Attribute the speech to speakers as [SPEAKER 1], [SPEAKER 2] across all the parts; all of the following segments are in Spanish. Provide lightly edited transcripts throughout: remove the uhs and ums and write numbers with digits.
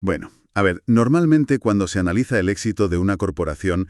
[SPEAKER 1] Bueno, a ver, normalmente cuando se analiza el éxito de una corporación,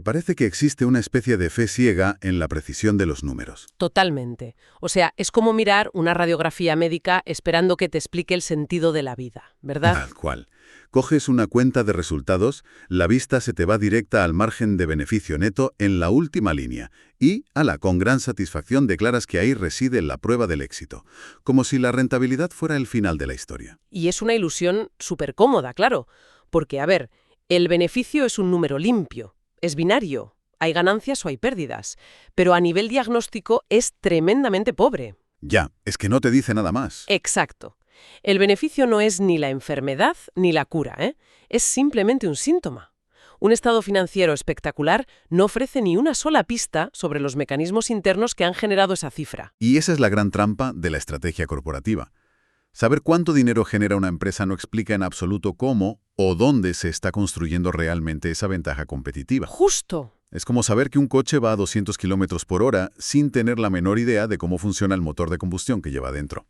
[SPEAKER 1] parece que existe una especie de fe ciega en la precisión de los números.
[SPEAKER 2] Totalmente. O sea, es como mirar una radiografía médica esperando que te explique el sentido de la vida, ¿verdad?
[SPEAKER 1] Tal cual. Coges una cuenta de resultados, la vista se te va directa al margen de beneficio neto en la última línea y, con gran satisfacción declaras que ahí reside la prueba del éxito, como si la rentabilidad fuera el final de la historia.
[SPEAKER 2] Y es una ilusión súper cómoda, claro. Porque, a ver, el beneficio es un número limpio, es binario, hay ganancias o hay pérdidas, pero a nivel diagnóstico es tremendamente pobre.
[SPEAKER 1] Ya, es que no te dice nada más.
[SPEAKER 2] Exacto. El beneficio no es ni la enfermedad ni la cura, ¿eh? Es simplemente un síntoma. Un estado financiero espectacular no ofrece ni una sola pista sobre los mecanismos internos que han generado esa cifra.
[SPEAKER 1] Y esa es la gran trampa de la estrategia corporativa. Saber cuánto dinero genera una empresa no explica en absoluto cómo o dónde se está construyendo realmente esa ventaja competitiva.
[SPEAKER 2] Justo.
[SPEAKER 1] Es como saber que un coche va a 200 kilómetros por hora sin tener la menor idea de cómo funciona el motor de combustión que lleva dentro.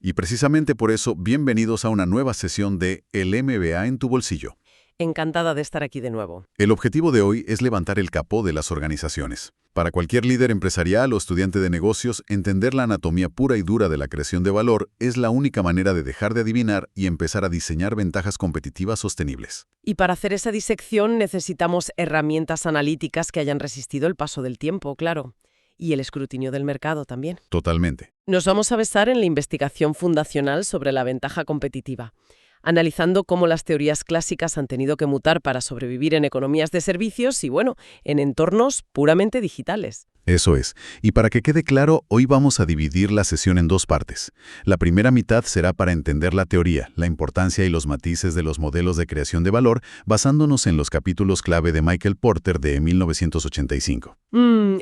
[SPEAKER 1] Y precisamente por eso, bienvenidos a una nueva sesión de El MBA en tu bolsillo.
[SPEAKER 2] Encantada de estar aquí de nuevo.
[SPEAKER 1] El objetivo de hoy es levantar el capó de las organizaciones. Para cualquier líder empresarial o estudiante de negocios, entender la anatomía pura y dura de la creación de valor es la única manera de dejar de adivinar y empezar a diseñar ventajas competitivas sostenibles.
[SPEAKER 2] Y para hacer esa disección necesitamos herramientas analíticas que hayan resistido el paso del tiempo, claro. Y el escrutinio del mercado también.
[SPEAKER 1] Totalmente.
[SPEAKER 2] Nos vamos a basar en la investigación fundacional sobre la ventaja competitiva, analizando cómo las teorías clásicas han tenido que mutar para sobrevivir en economías de servicios y, bueno, en entornos puramente digitales.
[SPEAKER 1] Eso es. Y para que quede claro, hoy vamos a dividir la sesión en dos partes. La primera mitad será para entender la teoría, la importancia y los matices de los modelos de creación de valor, basándonos en los capítulos clave de Michael Porter de 1985.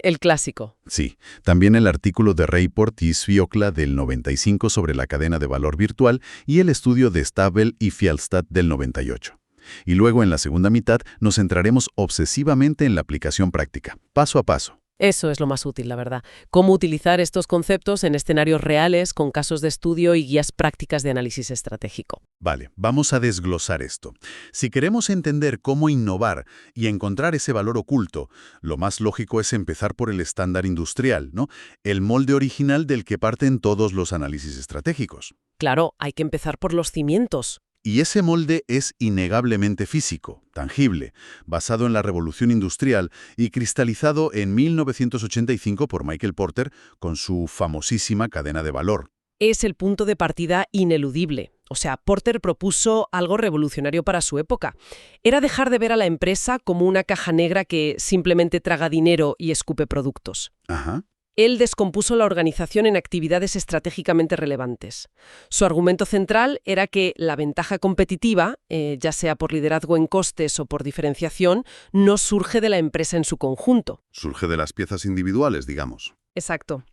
[SPEAKER 2] El clásico.
[SPEAKER 1] Sí, también el artículo de Rayport y Sviokla del 95 sobre la cadena de valor virtual y el estudio de Stabel y Fjellstad del 98. Y luego en la segunda mitad nos centraremos obsesivamente en la aplicación práctica, paso a paso.
[SPEAKER 2] Eso es lo más útil, la verdad. Cómo utilizar estos conceptos en escenarios reales con casos de estudio y guías prácticas de análisis estratégico.
[SPEAKER 1] Vale, vamos a desglosar esto. Si queremos entender cómo innovar y encontrar ese valor oculto, lo más lógico es empezar por el estándar industrial, ¿no? El molde original del que parten todos los análisis estratégicos.
[SPEAKER 2] Claro, hay que empezar por los cimientos.
[SPEAKER 1] Y ese molde es innegablemente físico, tangible, basado en la revolución industrial y cristalizado en 1985 por Michael Porter con su famosísima cadena de valor.
[SPEAKER 2] Es el punto de partida ineludible. O sea, Porter propuso algo revolucionario para su época. Era dejar de ver a la empresa como una caja negra que simplemente traga dinero y escupe productos.
[SPEAKER 1] Ajá.
[SPEAKER 2] Él descompuso la organización en actividades estratégicamente relevantes. Su argumento central era que la ventaja competitiva, ya sea por liderazgo en costes o por diferenciación, no surge de la empresa en su conjunto.
[SPEAKER 1] Surge de las piezas individuales, digamos.
[SPEAKER 2] Exacto.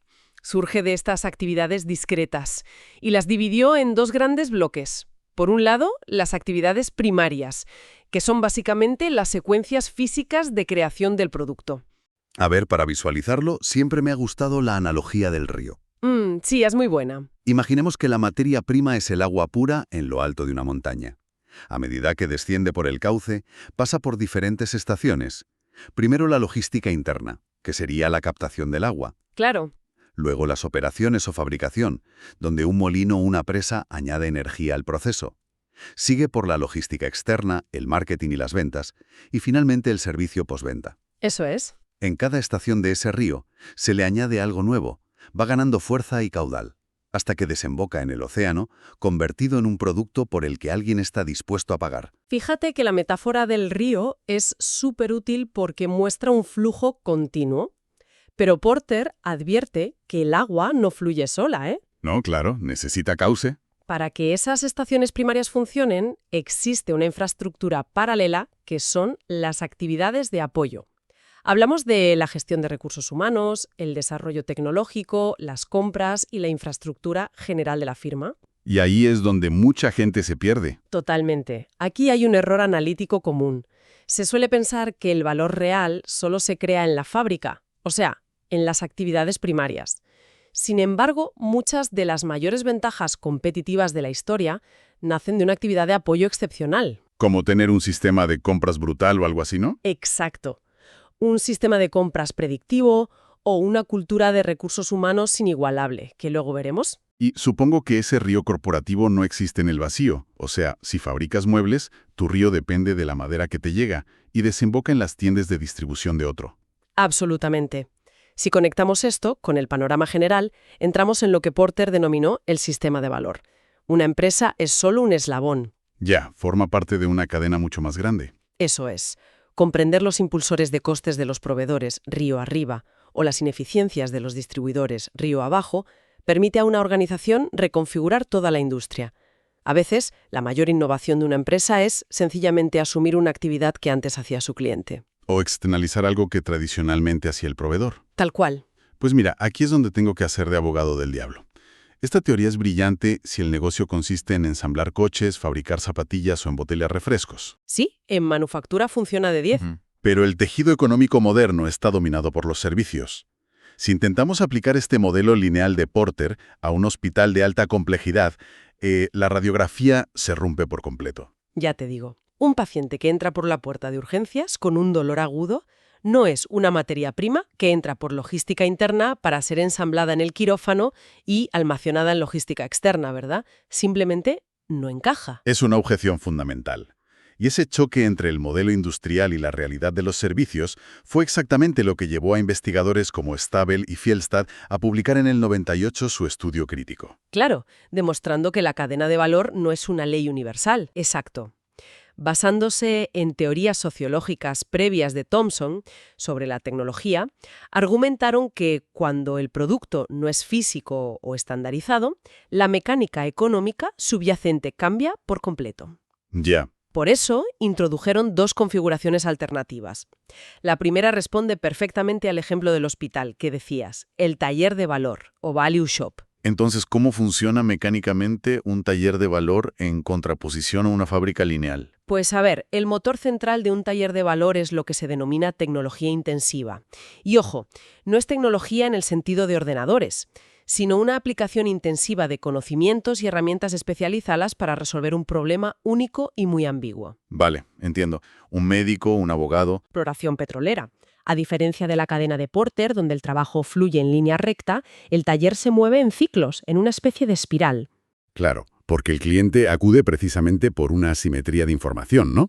[SPEAKER 2] Surge de estas actividades discretas y las dividió en dos grandes bloques. Por un lado, las actividades primarias, que son básicamente las secuencias físicas de creación del producto.
[SPEAKER 1] A ver, para visualizarlo, siempre me ha gustado la analogía del río.
[SPEAKER 2] Sí, es muy buena.
[SPEAKER 1] Imaginemos que la materia prima es el agua pura en lo alto de una montaña. A medida que desciende por el cauce, pasa por diferentes estaciones. Primero la logística interna, que sería la captación del agua.
[SPEAKER 2] Claro.
[SPEAKER 1] Luego las operaciones o fabricación, donde un molino o una presa añade energía al proceso. Sigue por la logística externa, el marketing y las ventas, y finalmente el servicio postventa.
[SPEAKER 2] Eso es.
[SPEAKER 1] En cada estación de ese río se le añade algo nuevo, va ganando fuerza y caudal, hasta que desemboca en el océano, convertido en un producto por el que alguien está dispuesto a pagar.
[SPEAKER 2] Fíjate que la metáfora del río es súper útil porque muestra un flujo continuo. Pero Porter advierte que el agua no fluye sola, ¿eh?
[SPEAKER 1] No, claro, necesita cauce.
[SPEAKER 2] Para que esas estaciones primarias funcionen, existe una infraestructura paralela que son las actividades de apoyo. Hablamos de la gestión de recursos humanos, el desarrollo tecnológico, las compras y la infraestructura general de la firma.
[SPEAKER 1] Y ahí es donde mucha gente se pierde.
[SPEAKER 2] Totalmente. Aquí hay un error analítico común. Se suele pensar que el valor real solo se crea en la fábrica, o sea, en las actividades primarias. Sin embargo, muchas de las mayores ventajas competitivas de la historia nacen de una actividad de apoyo excepcional.
[SPEAKER 1] Como tener un sistema de compras brutal o algo así, ¿no?
[SPEAKER 2] Exacto. Un sistema de compras predictivo o una cultura de recursos humanos inigualable, que luego veremos.
[SPEAKER 1] Y supongo que ese río corporativo no existe en el vacío. O sea, si fabricas muebles, tu río depende de la madera que te llega y desemboca en las tiendas de distribución de otro.
[SPEAKER 2] Absolutamente. Si conectamos esto con el panorama general, entramos en lo que Porter denominó el sistema de valor. Una empresa es solo un eslabón.
[SPEAKER 1] Ya, forma parte de una cadena mucho más grande.
[SPEAKER 2] Eso es. Comprender los impulsores de costes de los proveedores río arriba o las ineficiencias de los distribuidores río abajo permite a una organización reconfigurar toda la industria. A veces, la mayor innovación de una empresa es sencillamente asumir una actividad que antes hacía su cliente.
[SPEAKER 1] O externalizar algo que tradicionalmente hacía el proveedor.
[SPEAKER 2] Tal cual.
[SPEAKER 1] Pues mira, aquí es donde tengo que hacer de abogado del diablo. Esta teoría es brillante si el negocio consiste en ensamblar coches, fabricar zapatillas o embotellar refrescos.
[SPEAKER 2] Sí, en manufactura funciona de 10.
[SPEAKER 1] Pero el tejido económico moderno está dominado por los servicios. Si intentamos aplicar este modelo lineal de Porter a un hospital de alta complejidad, la radiografía se rompe por completo.
[SPEAKER 2] Ya te digo, un paciente que entra por la puerta de urgencias con un dolor agudo no es una materia prima que entra por logística interna para ser ensamblada en el quirófano y almacenada en logística externa, ¿verdad? Simplemente no encaja.
[SPEAKER 1] Es una objeción fundamental. Y ese choque entre el modelo industrial y la realidad de los servicios fue exactamente lo que llevó a investigadores como Stabel y Fjellstad a publicar en el 98 su estudio crítico.
[SPEAKER 2] Claro, demostrando que la cadena de valor no es una ley universal. Exacto. Basándose en teorías sociológicas previas de Thomson sobre la tecnología, argumentaron que cuando el producto no es físico o estandarizado, la mecánica económica subyacente cambia por completo.
[SPEAKER 1] Ya.
[SPEAKER 2] Por eso, introdujeron dos configuraciones alternativas. La primera responde perfectamente al ejemplo del hospital que decías, el taller de valor o value shop.
[SPEAKER 1] Entonces, ¿cómo funciona mecánicamente un taller de valor en contraposición a una fábrica lineal?
[SPEAKER 2] Pues a ver, el motor central de un taller de valor es lo que se denomina tecnología intensiva. Y ojo, no es tecnología en el sentido de ordenadores, sino una aplicación intensiva de conocimientos y herramientas especializadas para resolver un problema único y muy ambiguo.
[SPEAKER 1] Vale, entiendo. Un médico, un abogado.
[SPEAKER 2] Exploración petrolera. A diferencia de la cadena de Porter, donde el trabajo fluye en línea recta, el taller se mueve en ciclos, en una especie de espiral.
[SPEAKER 1] Claro, porque el cliente acude precisamente por una asimetría de información, ¿no?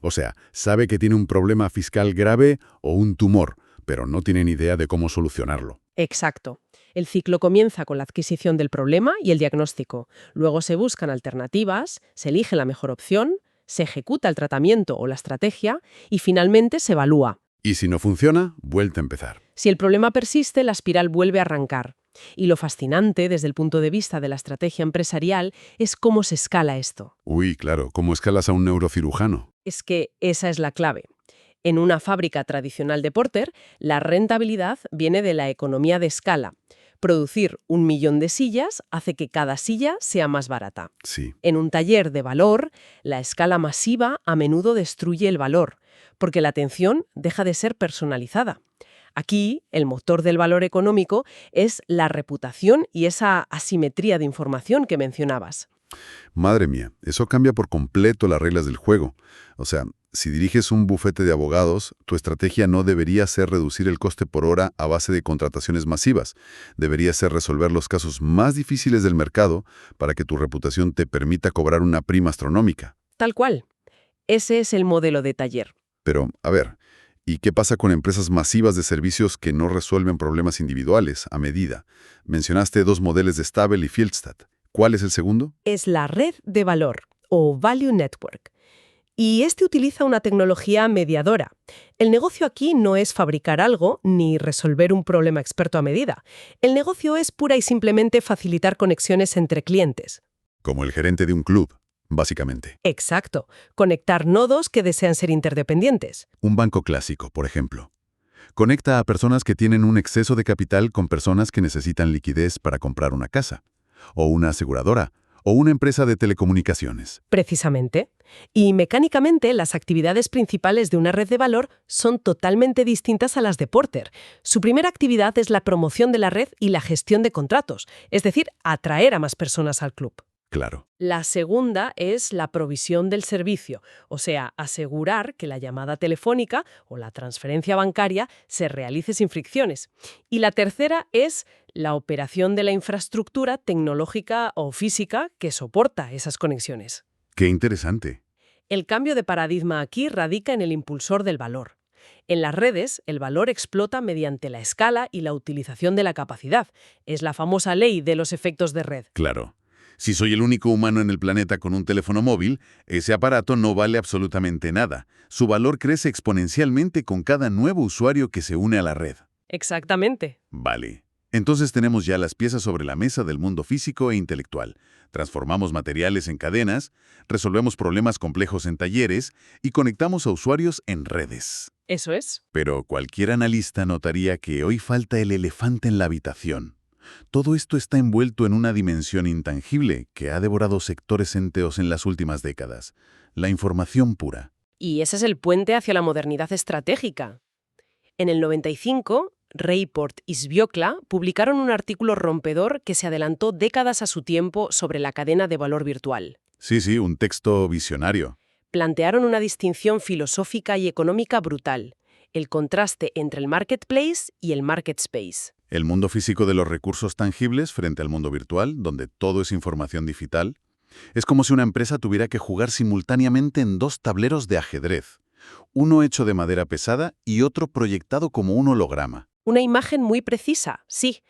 [SPEAKER 1] O sea, sabe que tiene un problema fiscal grave o un tumor, pero no tiene ni idea de cómo solucionarlo.
[SPEAKER 2] Exacto. El ciclo comienza con la adquisición del problema y el diagnóstico. Luego se buscan alternativas, se elige la mejor opción, se ejecuta el tratamiento o la estrategia y finalmente se evalúa.
[SPEAKER 1] Y si no funciona, vuelta a empezar.
[SPEAKER 2] Si el problema persiste, la espiral vuelve a arrancar. Y lo fascinante, desde el punto de vista de la estrategia empresarial, es cómo se escala esto.
[SPEAKER 1] Uy, claro, ¿cómo escalas a un neurocirujano?
[SPEAKER 2] Es que esa es la clave. En una fábrica tradicional de Porter, la rentabilidad viene de la economía de escala. Producir 1 millón de sillas hace que cada silla sea más barata.
[SPEAKER 1] Sí.
[SPEAKER 2] En un taller de valor, la escala masiva a menudo destruye el valor, porque la atención deja de ser personalizada. Aquí, el motor del valor económico es la reputación y esa asimetría de información que mencionabas.
[SPEAKER 1] Madre mía, eso cambia por completo las reglas del juego. O sea, si diriges un bufete de abogados, tu estrategia no debería ser reducir el coste por hora a base de contrataciones masivas. Debería ser resolver los casos más difíciles del mercado para que tu reputación te permita cobrar una prima astronómica.
[SPEAKER 2] Tal cual. Ese es el modelo de taller.
[SPEAKER 1] Pero, a ver, ¿y qué pasa con empresas masivas de servicios que no resuelven problemas individuales a medida? Mencionaste 2 modelos de Stabel y Fjellstad. ¿Cuál es el segundo?
[SPEAKER 2] Es la red de valor, o Value Network. Y este utiliza una tecnología mediadora. El negocio aquí no es fabricar algo ni resolver un problema experto a medida. El negocio es pura y simplemente facilitar conexiones entre clientes.
[SPEAKER 1] Como el gerente de un club, básicamente.
[SPEAKER 2] Exacto. Conectar nodos que desean ser interdependientes.
[SPEAKER 1] Un banco clásico, por ejemplo. Conecta a personas que tienen un exceso de capital con personas que necesitan liquidez para comprar una casa, o una aseguradora, o una empresa de telecomunicaciones.
[SPEAKER 2] Precisamente. Y mecánicamente, las actividades principales de una red de valor son totalmente distintas a las de Porter. Su primera actividad es la promoción de la red y la gestión de contratos, es decir, atraer a más personas al club.
[SPEAKER 1] Claro.
[SPEAKER 2] La segunda es la provisión del servicio, o sea, asegurar que la llamada telefónica o la transferencia bancaria se realice sin fricciones. Y la tercera es la operación de la infraestructura tecnológica o física que soporta esas conexiones.
[SPEAKER 1] Qué interesante.
[SPEAKER 2] El cambio de paradigma aquí radica en el impulsor del valor. En las redes, el valor explota mediante la escala y la utilización de la capacidad. Es la famosa ley de los efectos de red.
[SPEAKER 1] Claro. Si soy el único humano en el planeta con un teléfono móvil, ese aparato no vale absolutamente nada. Su valor crece exponencialmente con cada nuevo usuario que se une a la red.
[SPEAKER 2] Exactamente.
[SPEAKER 1] Vale. Entonces tenemos ya las piezas sobre la mesa del mundo físico e intelectual. Transformamos materiales en cadenas, resolvemos problemas complejos en talleres y conectamos a usuarios en redes.
[SPEAKER 2] Eso es.
[SPEAKER 1] Pero cualquier analista notaría que hoy falta el elefante en la habitación. Todo esto está envuelto en una dimensión intangible que ha devorado sectores enteros en las últimas décadas. La información pura.
[SPEAKER 2] Y ese es el puente hacia la modernidad estratégica. En el 95, Rayport y Sviokla publicaron un artículo rompedor que se adelantó décadas a su tiempo sobre la cadena de valor virtual.
[SPEAKER 1] Sí, un texto visionario.
[SPEAKER 2] Plantearon una distinción filosófica y económica brutal, el contraste entre el marketplace y el market space.
[SPEAKER 1] El mundo físico de los recursos tangibles frente al mundo virtual, donde todo es información digital. Es como si una empresa tuviera que jugar simultáneamente en dos tableros de ajedrez. Uno hecho de madera pesada y otro proyectado como un holograma.
[SPEAKER 2] Una imagen muy precisa, sí.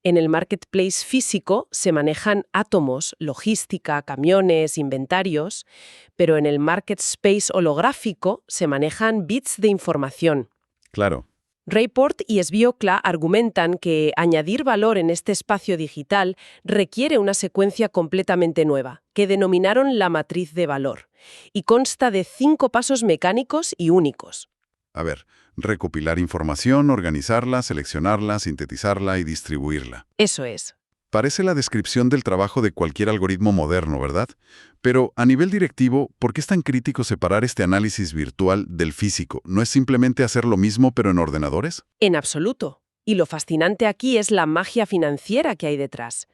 [SPEAKER 2] En el marketplace físico se manejan átomos, logística, camiones, inventarios, pero en el market space holográfico se manejan bits de información.
[SPEAKER 1] Claro.
[SPEAKER 2] Rayport y Sviokla argumentan que añadir valor en este espacio digital requiere una secuencia completamente nueva, que denominaron la matriz de valor, y consta de 5 pasos mecánicos y únicos.
[SPEAKER 1] A ver, recopilar información, organizarla, seleccionarla, sintetizarla y distribuirla.
[SPEAKER 2] Eso es.
[SPEAKER 1] Parece la descripción del trabajo de cualquier algoritmo moderno, ¿verdad? Pero a nivel directivo, ¿por qué es tan crítico separar este análisis virtual del físico? ¿No es simplemente hacer lo mismo pero en ordenadores?
[SPEAKER 2] En absoluto. Y lo fascinante aquí es la magia financiera que hay detrás.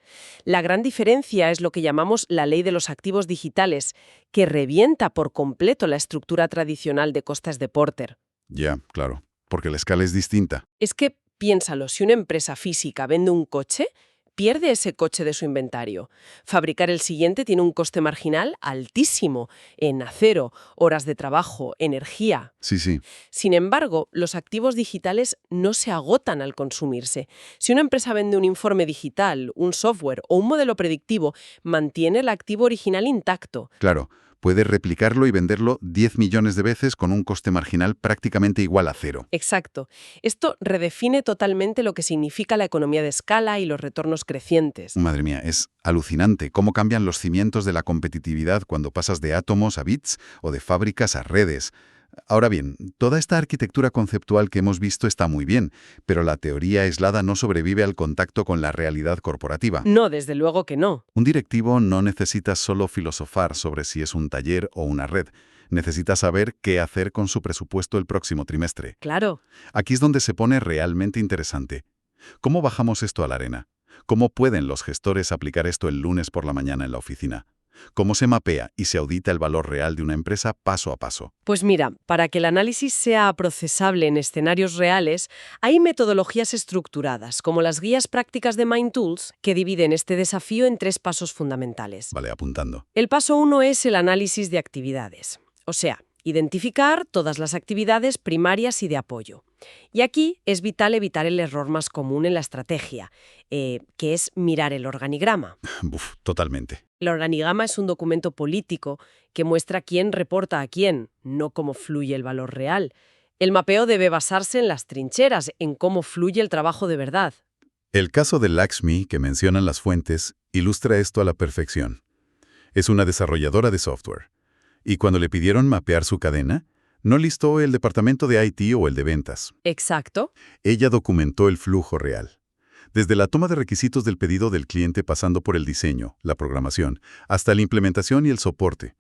[SPEAKER 2] La gran diferencia es lo que llamamos la ley de los activos digitales, que revienta por completo la estructura tradicional de costas de Porter.
[SPEAKER 1] Ya, claro, porque la escala es distinta.
[SPEAKER 2] Es que, piénsalo, si una empresa física vende un coche, pierde ese coche de su inventario. Fabricar el siguiente tiene un coste marginal altísimo en acero, horas de trabajo, energía.
[SPEAKER 1] Sí.
[SPEAKER 2] Sin embargo, los activos digitales no se agotan al consumirse. Si una empresa vende un informe digital, un software o un modelo predictivo, mantiene el activo original intacto.
[SPEAKER 1] Claro, puede replicarlo y venderlo 10 millones de veces con un coste marginal prácticamente igual a cero.
[SPEAKER 2] Exacto. Esto redefine totalmente lo que significa la economía de escala y los retornos crecientes.
[SPEAKER 1] Madre mía, es alucinante cómo cambian los cimientos de la competitividad cuando pasas de átomos a bits o de fábricas a redes. Ahora bien, toda esta arquitectura conceptual que hemos visto está muy bien, pero la teoría aislada no sobrevive al contacto con la realidad corporativa.
[SPEAKER 2] No, desde luego que no.
[SPEAKER 1] Un directivo no necesita solo filosofar sobre si es un taller o una red. Necesita saber qué hacer con su presupuesto el próximo trimestre.
[SPEAKER 2] Claro.
[SPEAKER 1] Aquí es donde se pone realmente interesante. ¿Cómo bajamos esto a la arena? ¿Cómo pueden los gestores aplicar esto el lunes por la mañana en la oficina? ¿Cómo se mapea y se audita el valor real de una empresa paso a paso?
[SPEAKER 2] Pues mira, para que el análisis sea procesable en escenarios reales, hay metodologías estructuradas, como las guías prácticas de Mind Tools, que dividen este desafío en 3 pasos fundamentales.
[SPEAKER 1] Vale, apuntando.
[SPEAKER 2] El paso 1 es el análisis de actividades, o sea, identificar todas las actividades primarias y de apoyo. Y aquí es vital evitar el error más común en la estrategia, que es mirar el organigrama.
[SPEAKER 1] Totalmente.
[SPEAKER 2] El organigrama es un documento político que muestra quién reporta a quién, no cómo fluye el valor real. El mapeo debe basarse en las trincheras, en cómo fluye el trabajo de verdad.
[SPEAKER 1] El caso de Lakshmi, que mencionan las fuentes, ilustra esto a la perfección. Es una desarrolladora de software. Y cuando le pidieron mapear su cadena, no listó el departamento de IT o el de ventas.
[SPEAKER 2] Exacto.
[SPEAKER 1] Ella documentó el flujo real. Desde la toma de requisitos del pedido del cliente pasando por el diseño, la programación, hasta la implementación y el soporte.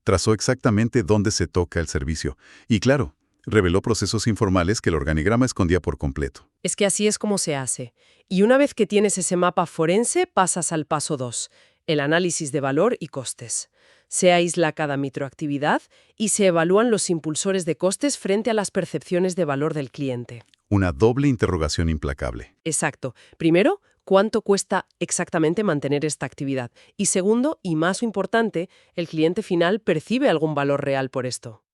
[SPEAKER 1] Trazó exactamente dónde se toca el servicio. Y claro, reveló procesos informales que el organigrama escondía por completo.
[SPEAKER 2] Es que así es como se hace. Y una vez que tienes ese mapa forense, pasas al paso 2, el análisis de valor y costes. Se aísla cada microactividad y se evalúan los impulsores de costes frente a las percepciones de valor del cliente.
[SPEAKER 1] Una doble interrogación implacable.
[SPEAKER 2] Exacto. Primero, ¿cuánto cuesta exactamente mantener esta actividad? Y segundo, y más importante, ¿el cliente final percibe algún valor real por esto?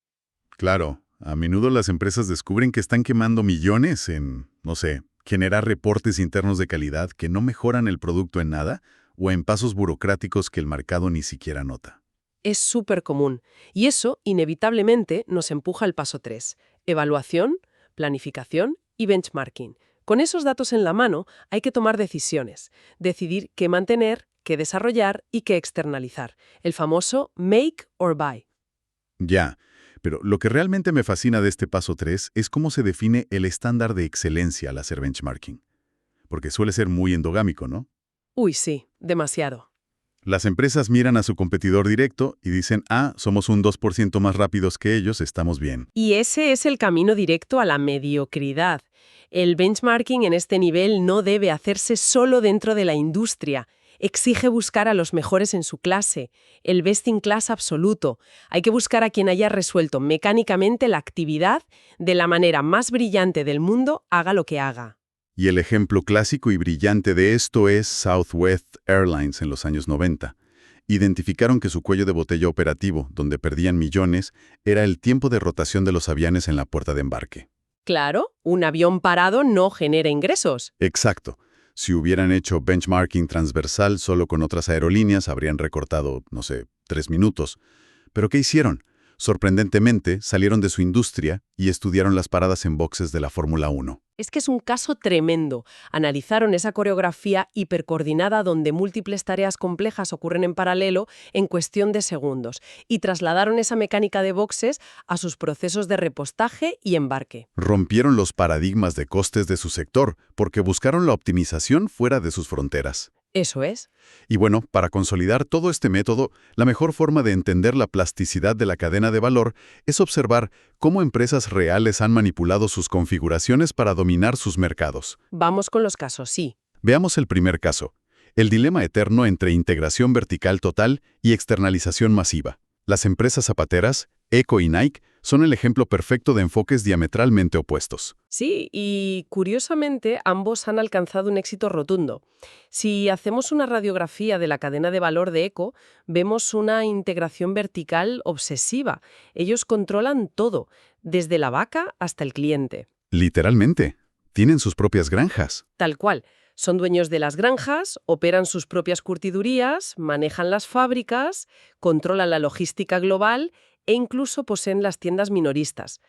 [SPEAKER 1] Claro, a menudo las empresas descubren que están quemando millones en, no sé, generar reportes internos de calidad que no mejoran el producto en nada o en pasos burocráticos que el mercado ni siquiera nota.
[SPEAKER 2] Es súper común. Y eso, inevitablemente, nos empuja al paso 3. Evaluación, planificación y benchmarking. Con esos datos en la mano, hay que tomar decisiones. Decidir qué mantener, qué desarrollar y qué externalizar. El famoso make or buy.
[SPEAKER 1] Ya, pero lo que realmente me fascina de este paso 3 es cómo se define el estándar de excelencia al hacer benchmarking. Porque suele ser muy endogámico, ¿no?
[SPEAKER 2] Uy, sí, demasiado.
[SPEAKER 1] Las empresas miran a su competidor directo y dicen, somos un 2% más rápidos que ellos, estamos bien.
[SPEAKER 2] Y ese es el camino directo a la mediocridad. El benchmarking en este nivel no debe hacerse solo dentro de la industria. Exige buscar a los mejores en su clase, el best in class absoluto. Hay que buscar a quien haya resuelto mecánicamente la actividad de la manera más brillante del mundo, haga lo que haga.
[SPEAKER 1] Y el ejemplo clásico y brillante de esto es Southwest Airlines en los años 90. Identificaron que su cuello de botella operativo, donde perdían millones, era el tiempo de rotación de los aviones en la puerta de embarque.
[SPEAKER 2] Claro, un avión parado no genera ingresos.
[SPEAKER 1] Exacto. Si hubieran hecho benchmarking transversal solo con otras aerolíneas, habrían recortado, no sé, 3 minutos. ¿Pero qué hicieron? Sorprendentemente, salieron de su industria y estudiaron las paradas en boxes de la Fórmula 1.
[SPEAKER 2] Es que es un caso tremendo. Analizaron esa coreografía hipercoordinada donde múltiples tareas complejas ocurren en paralelo en cuestión de segundos y trasladaron esa mecánica de boxes a sus procesos de repostaje y embarque.
[SPEAKER 1] Rompieron los paradigmas de costes de su sector porque buscaron la optimización fuera de sus fronteras.
[SPEAKER 2] Eso es.
[SPEAKER 1] Y bueno, para consolidar todo este método, la mejor forma de entender la plasticidad de la cadena de valor es observar cómo empresas reales han manipulado sus configuraciones para dominar sus mercados.
[SPEAKER 2] Vamos con los casos, sí.
[SPEAKER 1] Veamos el primer caso, el dilema eterno entre integración vertical total y externalización masiva. Las empresas zapateras, Eco y Nike, son el ejemplo perfecto de enfoques diametralmente opuestos.
[SPEAKER 2] Sí, y curiosamente ambos han alcanzado un éxito rotundo. Si hacemos una radiografía de la cadena de valor de Eco, vemos una integración vertical obsesiva. Ellos controlan todo, desde la vaca hasta el cliente.
[SPEAKER 1] Literalmente, tienen sus propias granjas.
[SPEAKER 2] Tal cual. Son dueños de las granjas, operan sus propias curtidurías, manejan las fábricas, controlan la logística global e incluso poseen las tiendas minoristas.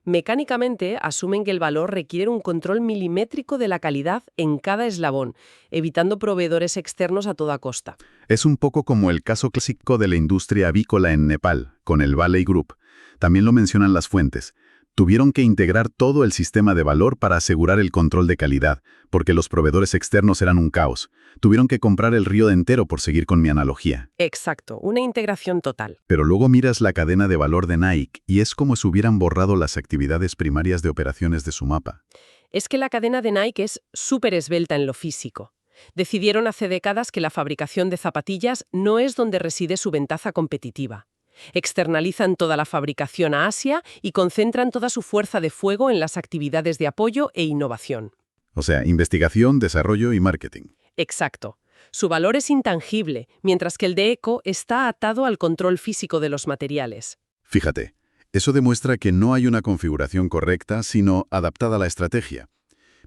[SPEAKER 2] Mecánicamente asumen que el valor requiere un control milimétrico de la calidad en cada eslabón, evitando proveedores externos a toda costa.
[SPEAKER 1] Es un poco como el caso clásico de la industria avícola en Nepal, con el Valley Group. También lo mencionan las fuentes. Tuvieron que integrar todo el sistema de valor para asegurar el control de calidad, porque los proveedores externos eran un caos. Tuvieron que comprar el río entero, por seguir con mi analogía.
[SPEAKER 2] Exacto, una integración total.
[SPEAKER 1] Pero luego miras la cadena de valor de Nike y es como si hubieran borrado las actividades primarias de operaciones de su mapa.
[SPEAKER 2] Es que la cadena de Nike es súper esbelta en lo físico. Decidieron hace décadas que la fabricación de zapatillas no es donde reside su ventaja competitiva. Externalizan toda la fabricación a Asia y concentran toda su fuerza de fuego en las actividades de apoyo e innovación.
[SPEAKER 1] O sea, investigación, desarrollo y marketing.
[SPEAKER 2] Exacto. Su valor es intangible, mientras que el de Eco está atado al control físico de los materiales.
[SPEAKER 1] Fíjate, eso demuestra que no hay una configuración correcta, sino adaptada a la estrategia.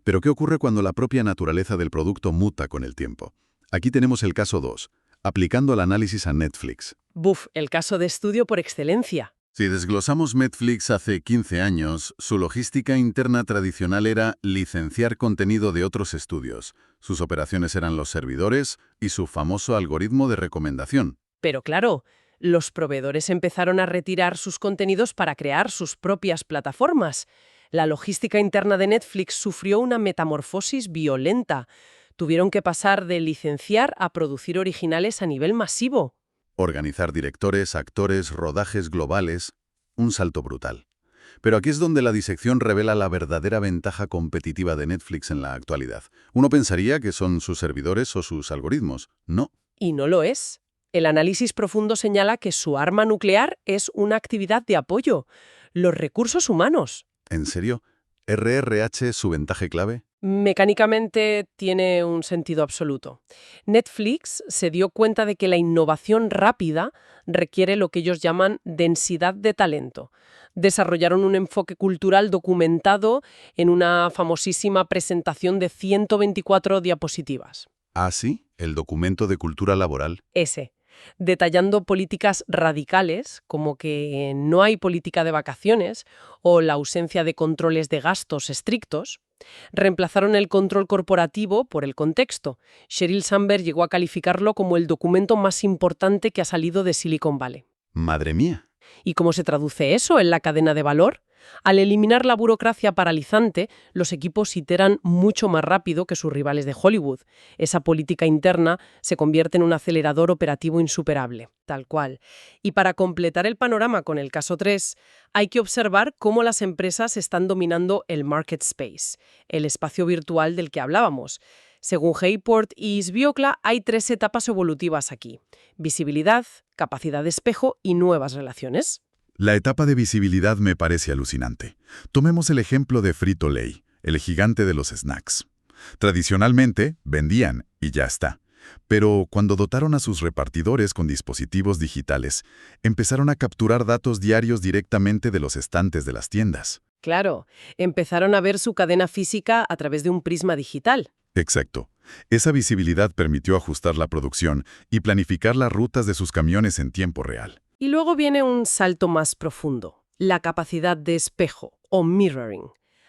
[SPEAKER 1] Pero ¿qué ocurre cuando la propia naturaleza del producto muta con el tiempo? Aquí tenemos el caso 2, aplicando el análisis a Netflix.
[SPEAKER 2] Buf, el caso de estudio por excelencia.
[SPEAKER 1] Si desglosamos Netflix hace 15 años, su logística interna tradicional era licenciar contenido de otros estudios. Sus operaciones eran los servidores y su famoso algoritmo de recomendación.
[SPEAKER 2] Pero claro, los proveedores empezaron a retirar sus contenidos para crear sus propias plataformas. La logística interna de Netflix sufrió una metamorfosis violenta. Tuvieron que pasar de licenciar a producir originales a nivel masivo.
[SPEAKER 1] Organizar directores, actores, rodajes globales, un salto brutal. Pero aquí es donde la disección revela la verdadera ventaja competitiva de Netflix en la actualidad. Uno pensaría que son sus servidores o sus algoritmos. No,
[SPEAKER 2] Y no lo es. El análisis profundo señala que su arma nuclear es una actividad de apoyo, los recursos humanos.
[SPEAKER 1] ¿En serio? ¿RRH su ventaja clave?
[SPEAKER 2] Mecánicamente tiene un sentido absoluto. Netflix se dio cuenta de que la innovación rápida requiere lo que ellos llaman densidad de talento. Desarrollaron un enfoque cultural documentado en una famosísima presentación de 124 diapositivas.
[SPEAKER 1] Ah, sí, el documento de cultura laboral.
[SPEAKER 2] Detallando políticas radicales, como que no hay política de vacaciones o la ausencia de controles de gastos estrictos. Reemplazaron el control corporativo por el contexto. Sheryl Sandberg llegó a calificarlo como el documento más importante que ha salido de Silicon Valley.
[SPEAKER 1] Madre mía.
[SPEAKER 2] ¿Y cómo se traduce eso en la cadena de valor? Al eliminar la burocracia paralizante, los equipos iteran mucho más rápido que sus rivales de Hollywood. Esa política interna se convierte en un acelerador operativo insuperable, tal cual. Y para completar el panorama con el caso 3, hay que observar cómo las empresas están dominando el market space, el espacio virtual del que hablábamos. Según Hayport y Sbiokla, hay 3 etapas evolutivas aquí: visibilidad, capacidad de espejo y nuevas relaciones.
[SPEAKER 1] La etapa de visibilidad me parece alucinante. Tomemos el ejemplo de Frito-Lay, el gigante de los snacks. Tradicionalmente, vendían y ya está. Pero cuando dotaron a sus repartidores con dispositivos digitales, empezaron a capturar datos diarios directamente de los estantes de las tiendas.
[SPEAKER 2] Claro, empezaron a ver su cadena física a través de un prisma digital.
[SPEAKER 1] Exacto. Esa visibilidad permitió ajustar la producción y planificar las rutas de sus camiones en tiempo real.
[SPEAKER 2] Y luego viene un salto más profundo, la capacidad de espejo o mirroring.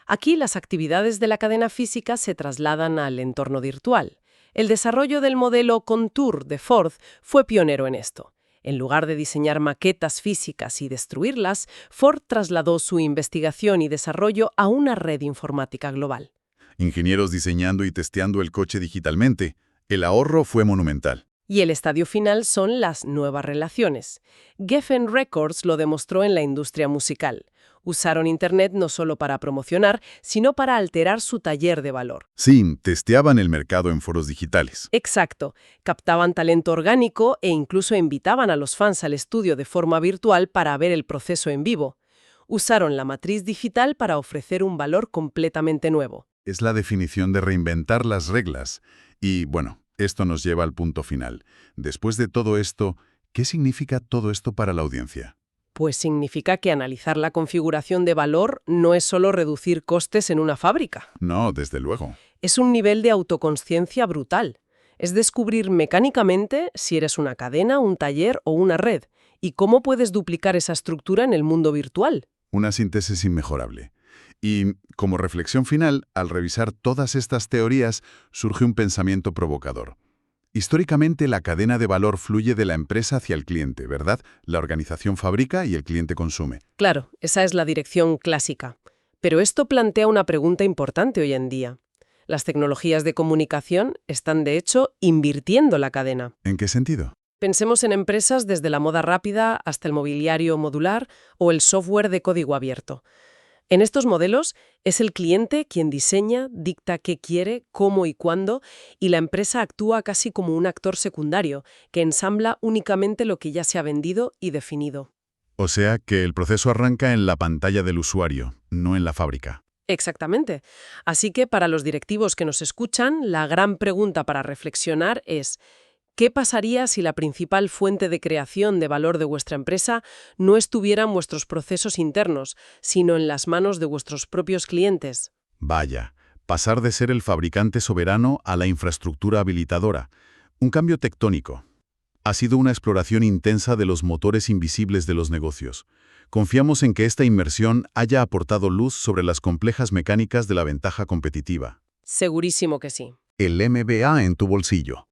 [SPEAKER 2] Aquí las actividades de la cadena física se trasladan al entorno virtual. El desarrollo del modelo Contour de Ford fue pionero en esto. En lugar de diseñar maquetas físicas y destruirlas, Ford trasladó su investigación y desarrollo a una red informática global.
[SPEAKER 1] Ingenieros diseñando y testeando el coche digitalmente. El ahorro fue monumental.
[SPEAKER 2] Y el estadio final son las nuevas relaciones. Geffen Records lo demostró en la industria musical. Usaron Internet no solo para promocionar, sino para alterar su taller de valor.
[SPEAKER 1] Sí, testeaban el mercado en foros digitales.
[SPEAKER 2] Exacto. Captaban talento orgánico e incluso invitaban a los fans al estudio de forma virtual para ver el proceso en vivo. Usaron la matriz digital para ofrecer un valor completamente nuevo.
[SPEAKER 1] Es la definición de reinventar las reglas. Y, bueno, esto nos lleva al punto final. Después de todo esto, ¿qué significa todo esto para la audiencia?
[SPEAKER 2] Pues significa que analizar la configuración de valor no es solo reducir costes en una fábrica.
[SPEAKER 1] No, desde luego.
[SPEAKER 2] Es un nivel de autoconsciencia brutal. Es descubrir mecánicamente si eres una cadena, un taller o una red, y cómo puedes duplicar esa estructura en el mundo virtual.
[SPEAKER 1] Una síntesis inmejorable. Y, como reflexión final, al revisar todas estas teorías, surge un pensamiento provocador. Históricamente, la cadena de valor fluye de la empresa hacia el cliente, ¿verdad? La organización fabrica y el cliente consume.
[SPEAKER 2] Claro, esa es la dirección clásica. Pero esto plantea una pregunta importante hoy en día. Las tecnologías de comunicación están, de hecho, invirtiendo la cadena.
[SPEAKER 1] ¿En qué sentido?
[SPEAKER 2] Pensemos en empresas desde la moda rápida hasta el mobiliario modular o el software de código abierto. En estos modelos es el cliente quien diseña, dicta qué quiere, cómo y cuándo, y la empresa actúa casi como un actor secundario, que ensambla únicamente lo que ya se ha vendido y definido.
[SPEAKER 1] O sea que el proceso arranca en la pantalla del usuario, no en la fábrica.
[SPEAKER 2] Exactamente. Así que para los directivos que nos escuchan, la gran pregunta para reflexionar es: ¿qué pasaría si la principal fuente de creación de valor de vuestra empresa no estuviera en vuestros procesos internos, sino en las manos de vuestros propios clientes?
[SPEAKER 1] Vaya, pasar de ser el fabricante soberano a la infraestructura habilitadora. Un cambio tectónico. Ha sido una exploración intensa de los motores invisibles de los negocios. Confiamos en que esta inmersión haya aportado luz sobre las complejas mecánicas de la ventaja competitiva.
[SPEAKER 2] Segurísimo que sí.
[SPEAKER 1] El MBA en tu bolsillo.